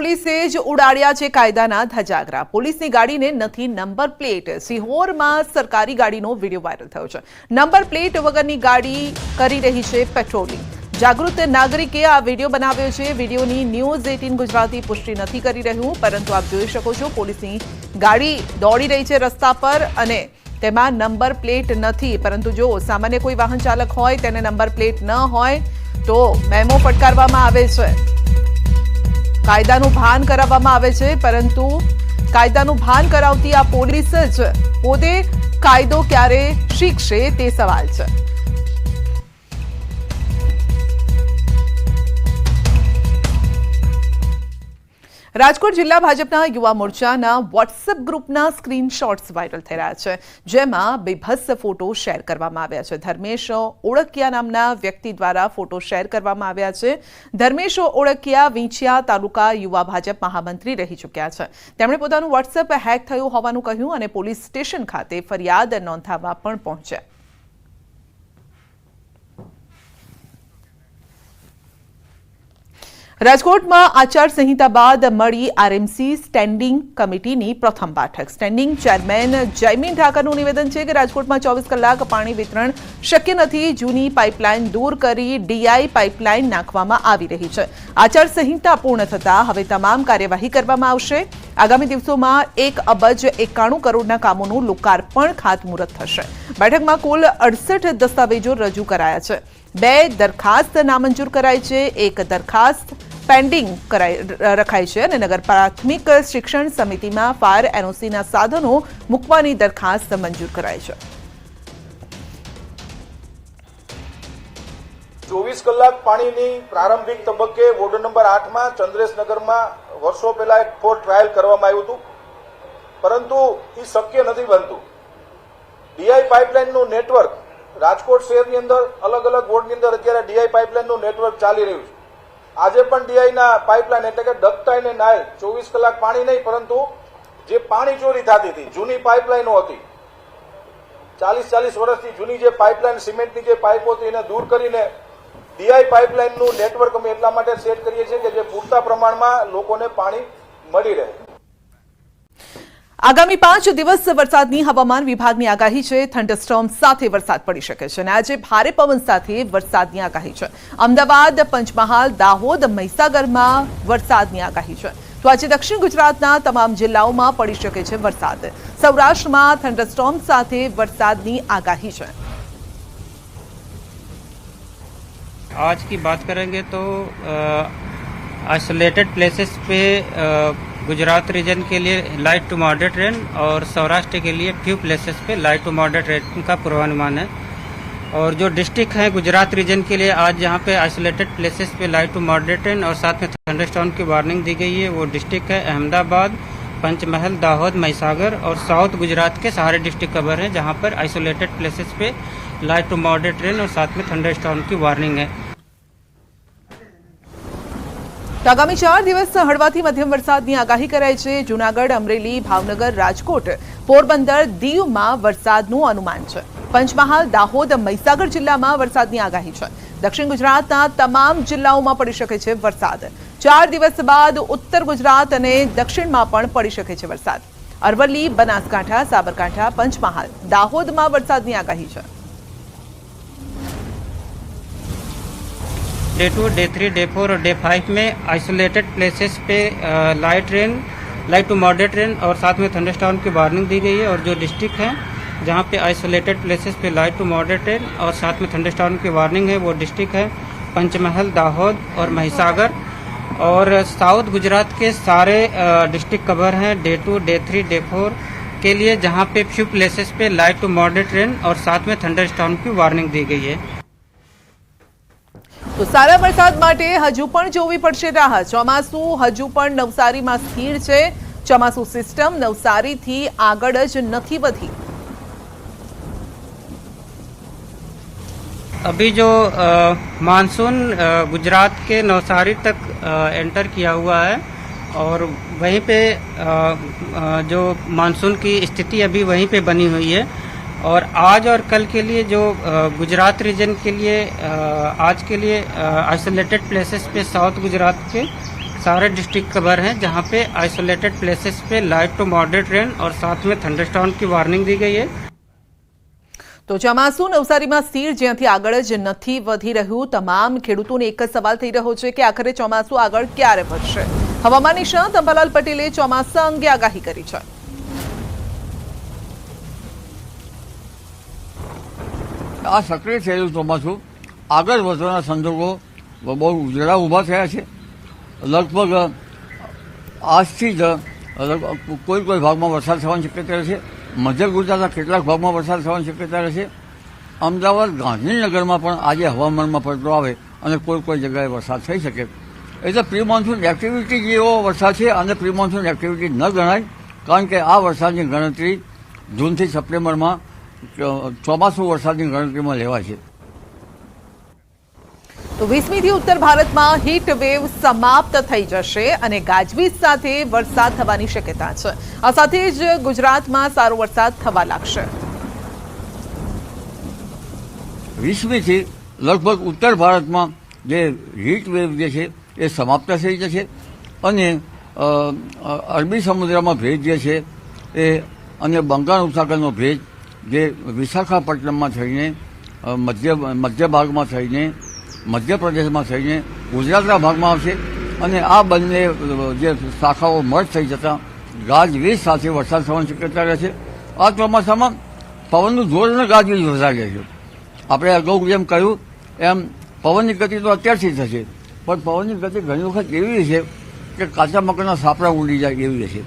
પોલીસે જ ઉડાડ્યા છે કાયદાના ધજાગરા। પોલીસની ગાડીને નથી નંબર પ્લેટ। સિહોરમાં સરકારી ગાડીનો વિડીયો વાયરલ થયો છે। નંબર પ્લેટ વગરની ગાડી કરી રહી છે પેટ્રોલિંગ। જાગૃત નાગરિકે આ વિડીયો બનાવ્યો છે। વિડીયોની ન્યૂઝ 18 ગુજરાતી પુષ્ટિ નથી કરી રહ્યું, પરંતુ આપ જોઈ શકો છો પોલીસની ગાડી દોડી રહી છે રસ્તા પર અને તેમાં નંબર પ્લેટ નથી। પરંતુ જો સામાન્ય કોઈ વાહન ચાલક હોય તેને નંબર પ્લેટ ન હોય તો મેમો ફટકારવામાં આવે છે, કાયદાનું ભાન કરાવવામાં આવે છે। પરંતુ કાયદાનું ભાન કરાવતી આ પોલીસ જ પોતે કાયદો ક્યારે શીખશે તે સવાલ છે। રાજકોટ જિલ્લા ભાજપના યુવા મોરચાના વોટ્સએપ ગ્રુપના સ્ક્રીનશોટ્સ વાયરલ થઈ રહ્યા છે, જેમાં બેભત્સ ફોટો શેર કરવામાં આવ્યા છે। ધર્મેશ ઓળકિયા નામના વ્યક્તિ દ્વારા ફોટો શેર કરવામાં આવ્યા છે। ધર્મેશ ઓળકિયા વિંછિયા તાલુકા યુવા ભાજપ મહામંત્રી રહી ચૂક્યા છે। તેમણે પોતાનું વોટ્સએપ હેક થયું હોવાનું કહ્યું અને પોલીસ સ્ટેશન ખાતે ફરિયાદ નોંધાવવા પણ પહોંચ્યા। રાજકોટમાં આચાર સંહિતા બાદ મળી આરએમસી સ્ટેન્ડિંગ કમિટીની પ્રથમ બેઠક। સ્ટેન્ડિંગ ચેરમેન જયમીન ઠાકરનું નિવેદન છે કે રાજકોટમાં 24 કલાક પાણી વિતરણ શક્ય નથી। જૂની પાઇપલાઇન દૂર કરી ડીઆઈ પાઇપલાઇન નાખવામાં આવી રહી છે। આચાર સંહિતા પૂર્ણ થતાં હવે તમામ કાર્યવાહી કરવામાં આવશે। આગામી દિવસોમાં 1 અબજ 91 કરોડના કામોનું લોકાર્પણ ખાતમુહૂર્ત થશે। બેઠકમાં કુલ 68 દસ્તાવેજો રજૂ કરાયા છે। 2 દરખાસ્ત નામંજૂર કરાઈ છે, 1 દરખાસ્ત પેન્ડિંગ રખાઈ છે અને નગર પ્રાથમિક શિક્ષણ સમિતિમાં ફાયર એનઓસીના સાધનો મૂકવાની દરખાસ્ત મંજૂર કરાઈ છે। 24 કલાક પાણીની પ્રારંભિક તબક્કે વોર્ડ નંબર 8 માં ચંદ્રેશનગરમાં વર્ષો પહેલા એક ટ્રાયલ કરવામાં આવ્યું હતું, પરંતુ એ શક્ય નથી બનતું। ડીઆઈ પાઇપલાઇનનું નેટવર્ક રાજકોટ શહેરની અંદર અલગ અલગ વોર્ડની અંદર અત્યારે ડીઆઈ પાઇપલાઇનનું નેટવર્ક ચાલી રહ્યું છે। આજે પણ ડીઆઈના પાઇપલાઇન એટલે કે ડકટાઇન અને નાયલ 24 કલાક પાણી નહીં, પરંતુ જે પાણી ચોરી થતી હતી, જૂની પાઇપલાઇનો હતી, 40 વર્ષથી જૂની જે પાઇપલાઇન સિમેન્ટની જે પાઇપો હતી એને દૂર કરીને ડીઆઈ પાઇપલાઇનનું નેટવર્ક અમે એટલા માટે સેટ કરીએ છીએ કે જે પૂરતા પ્રમાણમાં લોકોને પાણી મળી રહે। આગામી 5 દિવસ વરસાદની હવામાન વિભાગની આગાહી છે। થંડરસ્ટોર્મ સાથે વરસાદ પડી શકે છે અને આજે ભારે પવન સાથે વરસાદની આગાહી છે। અમદાવાદ, પંચમહાલ, દાહોદ, મહીસાગરમાં વરસાદની આગાહી છે। તો આજે દક્ષિણ ગુજરાતના તમામ જિલ્લાઓમાં પડી શકે છે વરસાદ। સૌરાષ્ટ્રમાં થંડરસ્ટોર્મ સાથે વરસાદની આગાહી છે। आज की बात करेंगे तो आइसोलेटेड प्लेसेस पे गुजरात रीजन के लिए लाइट टू मॉडरेट रेन और सौराष्ट्र के लिए फ्यू प्लेसेस पे लाइट टू मॉडरेट रेन का पूर्वानुमान है। और जो डिस्ट्रिक्ट है गुजरात रीजन के लिए आज यहाँ पे आइसोलेटेड प्लेसेस पे लाइट टू मॉडरेट रेन और साथ में थंडरस्टॉर्म की वार्निंग दी गई है। वो डिस्ट्रिक्ट है अहमदाबाद, पंचमहल, दाहोद, महीसागर और साउथ गुजरात के सारे डिस्ट्रिक्ट कवर है, जहाँ पर आइसोलेटेड प्लेसेस पे लाइट टू मॉडरेट रेन और साथ में थंडरस्टॉर्म की वार्निंग है। આગામી 4 દિવસ હળવાથી મધ્યમ વરસાદની આગાહી કરાઈ છે। જૂનાગઢ, અમરેલી, ભાવનગર, રાજકોટ, પોરબંદર, દીવમાં વરસાદનું અનુમાન છે। પંચમહાલ, દાહોદ, મહીસાગર જિલ્લામાં વરસાદની આગાહી છે। દક્ષિણ ગુજરાતના તમામ જિલ્લાઓમાં પડી શકે છે વરસાદ। 4 દિવસ બાદ ઉત્તર ગુજરાત અને દક્ષિણમાં પણ પડી શકે છે વરસાદ। અરવલ્લી, બનાસકાંઠા, સાબરકાંઠા, પંચમહાલ, દાહોદમાં વરસાદની આગાહી છે। डे 2, डे 3, डे 4 और डे 5 में आइसोलेटेड प्लेसेस पे लाइट टू मॉडरेट रेन और साथ में थंडरस्टॉर्म की वार्निंग दी गई है। और जो डिस्ट्रिक्ट हैं जहाँ पे आइसोलेटेड प्लेसेस पे लाइट टू मॉडरेट रेन और साथ में थंडरस्टॉर्म की वार्निंग है, वो डिस्ट्रिक्ट है पंचमहल, दाहोद और महीसागर। और साउथ गुजरात के सारे डिस्ट्रिक्ट कवर हैं डे 2, डे 3, डे 4 के लिए, जहाँ पे फ्यू प्लेसेस पे लाइट टू मॉडरेट रेन और साथ में थंडरस्टॉर्म की वार्निंग दी गई है। તો સારા વરસાદ માટે હજુ પણ જોવી પડશે રાહ। ચોમાસું હજુ પણ નવસારીમાં સ્થિર છે। ચોમાસું સિસ્ટમ નવસારીથી આગળ જ નથી વધી। अभी जो मानसून गुजरात के नवसारी तक एंटर किया हुआ है और वहीं पे जो मानसून की स्थिति अभी वहीं पे बनी हुई है। और आज और कल के लिए जो गुजरात रीजन के लिए आज के लिए आइसोलेटेड प्लेसेस पे साउथ गुजरात के सारे डिस्ट्रिक्ट कवर हैं जहां पे आइसोलेटेड प्लेसेस पे लाइट टू मॉडरेट रेन और साथ में थंडरस्टॉर्म की वार्निंग दी गई है। તો ચોમાસું નવસારીમાં સ્થિર જ્યાંથી આગળ જ નથી વધી રહ્યું, તમામ ખેડૂતોને એક જ સવાલ થઈ રહ્યો છે કે આખરે ચોમાસું આગળ ક્યારે વધશે। હવામાન નિષ્ણાત અંબાલાલ પટેલે ચોમાસા અંગે આગાહી કરી છે। આ સક્રિય થયેલું ચોમાસું આગળ વધવાના સંજોગો બહુ જરા ઊભા થયા છે। લગભગ આજથી જ કોઈ ભાગમાં વરસાદ થવાની શક્યતા રહેશે। મધ્ય ગુજરાતના કેટલાક ભાગમાં વરસાદ થવાની શક્યતા રહેશે। અમદાવાદ ગાંધીનગરમાં પણ આજે હવામાનમાં પલટો આવે અને કોઈ જગ્યાએ વરસાદ થઈ શકે। એટલે પ્રી મોન્સૂન એક્ટિવિટી જેવો વરસાદ છે અને પ્રી મોન્સૂન એક્ટિવિટી ન ગણાય, કારણ કે આ વરસાદની ગણતરી જૂનથી સપ્ટેમ્બરમાં ચોમાસું વરસાદની ગણતરીમાં લેવાય છે। તો 20મીથી ઉત્તર ભારતમાં હીટ વેવ સમાપ્ત થઈ જશે અને ગાજવીજ સાથે વરસાદ થવાની શક્યતા છે। આ સાથે જ ગુજરાતમાં સારો વરસાદ થવા લાગશે। 20મીથી લગભગ ઉત્તર ભારતમાં જે હીટ વેવ જે છે એ સમાપ્ત થઈ જશે અને અરબી સમુદ્રમાં ભેજ જે છે એ અને બંગાળ ઉપસાગરનો ભેજ જે વિશાખાપટ્ટનમમાં થઈને મધ્ય ભાગમાં થઈને મધ્યપ્રદેશમાં થઈને ગુજરાતના ભાગમાં આવશે અને આ બંને જે શાખાઓ મર્જ થઈ જતાં ગાજવીજ સાથે વરસાદ થવાની શક્યતા રહેશે। આ ચોમાસામાં પવનનું જોર અને ગાજવીજ વધારે રહેશે। આપણે અગાઉ જેમ કહ્યું એમ પવનની ગતિ તો અત્યારથી થશે, પણ પવનની ગતિ ઘણી વખત એવી છે કે કાચા મકાનના સાપડા ઉડી જાય એવી રહેશે,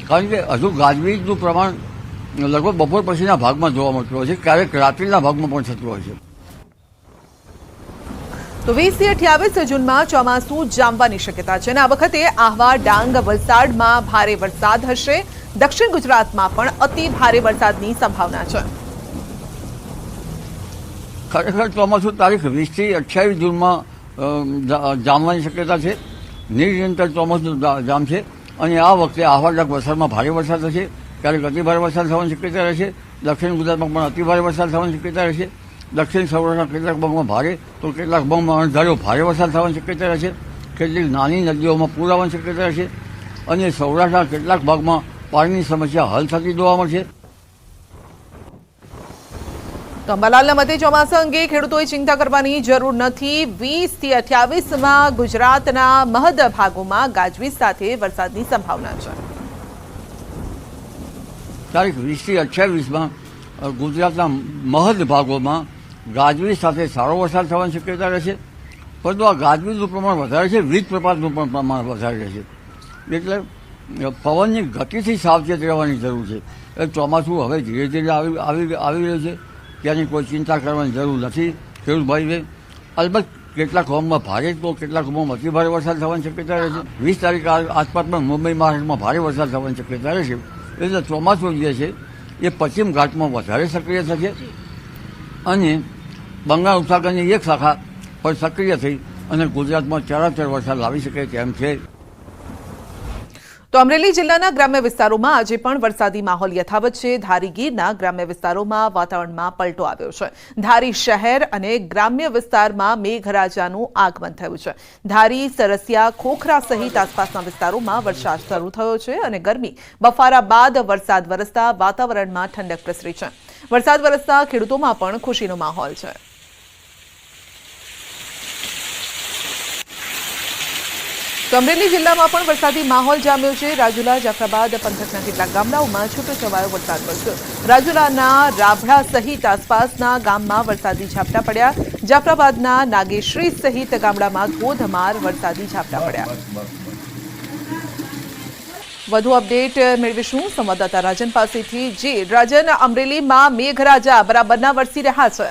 કારણ કે હજુ ગાજવીજનું પ્રમાણ લગભગ બપોર પછીના ભાગમાં જોવા મળતું હોય છે, ક્યારેક રાત્રિના ભાગમાં પણ થતું હોય છે। તો 20થી 28 જૂનમાં ચોમાસું જામવાની શક્યતા છે અને આ વખતે આહવા, ડાંગ, વલસાડમાં ભારે વરસાદ હશે। દક્ષિણ ગુજરાતમાં પણ અતિ ભારે વરસાદની સંભાવના છે। ખરેખર ચોમાસું તારીખ 20થી 28 જૂનમાં જામવાની શક્યતા છે। નિરંતર ચોમાસું જામશે અને આ વખતે આહવા, ડાંગ, વલસાડમાં ભારે વરસાદ થશે, ક્યારેક અતિ ભારે વરસાદ થવાની શક્યતા રહેશે। દક્ષિણ ગુજરાતમાં પણ અતિ ભારે વરસાદ થવાની શક્યતા રહેશે। દક્ષિણ સૌરાષ્ટ્રના કેટલાક ભાગમાં ભારે તો કેટલાક ભાગમાં અણધાર્યો ભારે વરસાદ થવાની શક્યતા રહેશે। કેટલીક નાની નદીઓમાં પૂર આવવાની શક્યતા રહેશે અને સૌરાષ્ટ્રના કેટલાક ભાગમાં પાણીની સમસ્યા હલ થતી જોવા મળશે। તો અંબાલાલના મતે ચોમાસા અંગે ખેડૂતોએ ચિંતા કરવાની જરૂર નથી। 20થી 28માં ગુજરાતના મહદ ભાગોમાં ગાજવીજ સાથે વરસાદની સંભાવના છે। તારીખ 20થી 28માં ગુજરાતના મહદ ભાગોમાં ગાજવીજ સાથે સારો વરસાદ થવાની શક્યતા રહેશે, પરંતુ આ ગાજવીજનું પ્રમાણ વધારે છે, વીજ પ્રપાતનું પણ પ્રમાણ વધારે રહેશે, એટલે પવનની ગતિથી સાવચેત રહેવાની જરૂર છે। એ ચોમાસું હવે ધીરે ધીરે આવી રહ્યું છે, ત્યાંની કોઈ ચિંતા કરવાની જરૂર નથી ખેડૂત ભાઈને। અલબત્ત કેટલાક ગામમાં ભારે તો કેટલાક ગામમાં અતિ ભારે વરસાદ થવાની શક્યતા રહેશે। 20 તારીખ આસપાસ પણ મુંબઈ, મહારાષ્ટ્રમાં ભારે વરસાદ થવાની શક્યતા રહેશે। એટલે ચોમાસું જે છે એ પશ્ચિમ ઘાટમાં વધારે સક્રિય થશે અને બંગાળ ઉપસાગરની એક શાખા પર સક્રિય થઈ અને ગુજરાતમાં ચરાચર વરસાદ લાવી શકે તેમ છે। તો અમરેલી જિલ્લાના ગ્રામ્ય વિસ્તારોમાં આજે પણ વરસાદી માહોલ યથાવત છે। ધારી ગીરના ગ્રામ્ય વિસ્તારોમાં વાતાવરણમાં પલટો આવ્યો છે। ધારી શહેર અને ગ્રામ્ય વિસ્તારમાં મેઘરાજાનું આગમન થયું છે। ધારી, સરસિયા, ખોખરા સહિત આસપાસના વિસ્તારોમાં વરસાદ શરૂ થયો છે અને ગરમી બફારા બાદ વરસાદ વરસતા વાતાવરણમાં ઠંડક પ્રસરી છે। વરસાદ વરસતા ખેડૂતોમાં પણ ખુશીનો માહોલ છે। તો અમરેલી જિલ્લામાં પણ વરસાદી માહોલ જામ્યો છે। રાજુલા, જાફરાબાદ પંથકના કેટલાક ગામડાઓમાં છૂટોછવાયો વરસાદ વરસ્યો। રાજુલાના રાભડા સહિત આસપાસના ગામમાં વરસાદી ઝાપટા પડ્યા। જાફરાબાદના નાગેશ્રી સહિત ગામડામાં ધોધમાર વરસાદી ઝાપટા પડ્યા। વધુ અપડેટ મેળવીશું સંવાદદાતા રાજન પાસેથી। જી રાજન, અમરેલીમાં મેઘરાજા બરાબરના વરસી રહ્યા છે।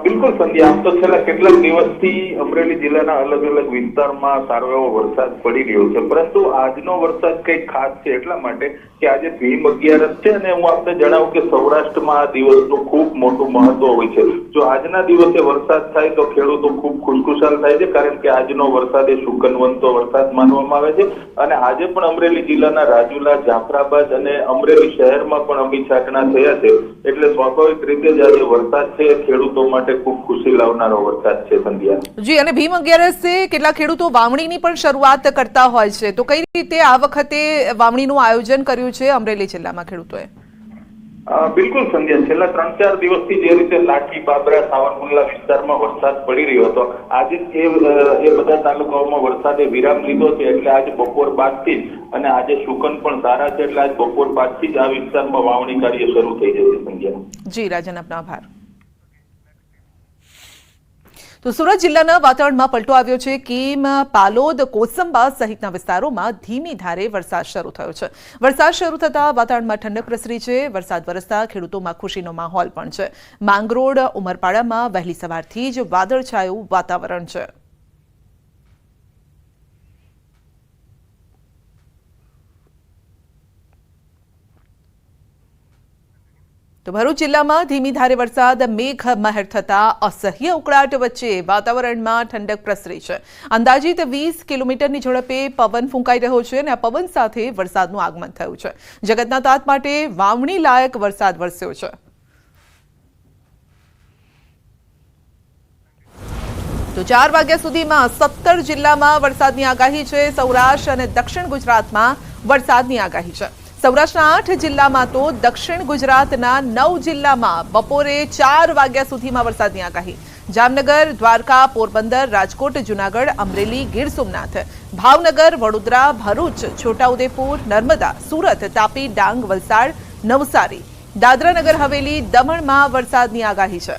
બિલકુલ સંધ્યા, આમ તો છેલ્લા કેટલાક દિવસથી અમરેલી જિલ્લાના અલગ અલગ વિસ્તારમાં સારો એવો વરસાદ પડી રહ્યો છે, પરંતુ આજનો વરસાદ કંઈક ખાસ છે એટલા માટે કે આજે ભીમ 11 છે અને હું આપને જણાવું કે સૌરાષ્ટ્રમાં આ દિવસનું ખૂબ મોટું મહત્વ હોય છે। જો આજના દિવસે વરસાદ થાય તો ખેડૂતો ખૂબ ખુશખુશાલ થાય છે, કારણ કે આજનો વરસાદ એ શુકનવંતો વરસાદ માનવામાં આવે છે અને આજે પણ અમરેલી જિલ્લાના રાજુલા, જાફરાબાદ અને અમરેલી શહેરમાં પણ અમી છાંટણા થયા છે, એટલે સ્વાભાવિક રીતે જ આજે વરસાદ છે ખેડૂતો માટે ખૂબ ખુશી લાવનારો વરસાદ છે સંધ્યા। જી, અને ભીમ અગિયારસે કેટલા ખેડૂતો વાવણીની પણ શરૂઆત કરતા હોય છે, તો કઈ રીતે આ વખતે વાવણીનું આયોજન કર્યું છે અમરેલી જિલ્લામાં ખેડૂતોએ? બિલકુલ સંધ્યા, છેલ્લા 3-4 દિવસથી જે રીતે લાઠી, બાબરા, સાવરકુંડલા વિસ્તારમાં વરસાદ પડી રહ્યો હતો, આજે એ બધા તાલુકાઓમાં વરસાદે વિરામ લીધો છે। એટલે આજે બપોર બાદથી જ, અને આજે શુકન પણ સારા છે, એટલે આજ બપોર બાદથી જ આ વિસ્તારમાં વાવણી કાર્ય શરૂ થઈ જશે સંધ્યા। જી રાજન, આપનો આભાર। તો સુરત જિલ્લાના વાતાવરણમાં પલટો આવ્યો છે। કીમ, પાલોદ, કોસંબા સહિતના વિસ્તારોમાં ધીમી ધારે વરસાદ શરૂ થયો છે। વરસાદ શરૂ થતાં વાતાવરણમાં ઠંડક પ્રસરી છે। વરસાદ વરસતા ખેડૂતોમાં ખુશીનો માહોલ પણ છે। માંગરોળ, ઉમરપાડામાં વહેલી સવારથી જ વાદળછાયું વાતાવરણ છે। તો ભરૂચ જિલ્લામાં ધીમી ધારે વરસાદ, મેઘ મહેર થતા અસહ્ય ઉકળાટ વચ્ચે વાતાવરણમાં ઠંડક પ્રસરી છે। અંદાજિત 20 કિલોમીટરની ઝડપે પવન ફૂંકાઈ રહ્યો છે અને આ પવન સાથે વરસાદનું આગમન થયું છે। જગતના તાત માટે વાવણી લાયક વરસાદ વરસ્યો છે। તો 4 વાગ્યા સુધીમાં 17 જિલ્લામાં વરસાદની આગાહી છે। સૌરાષ્ટ્ર અને દક્ષિણ ગુજરાતમાં વરસાદની આગાહી છે। સૌરાષ્ટ્રના 8 જિલ્લામાં તો દક્ષિણ ગુજરાતના 9 જિલ્લામાં બપોરે 4 વાગ્યા સુધીમાં વરસાદની આગાહી। જામનગર, દ્વારકા, પોરબંદર, રાજકોટ, જૂનાગઢ, અમરેલી, ગીર સોમનાથ, ભાવનગર, વડોદરા, ભરૂચ, છોટાઉદેપુર, નર્મદા, સુરત, તાપી, ડાંગ, વલસાડ, નવસારી, દાદરા નગર હવેલી, દમણમાં વરસાદની આગાહી છે।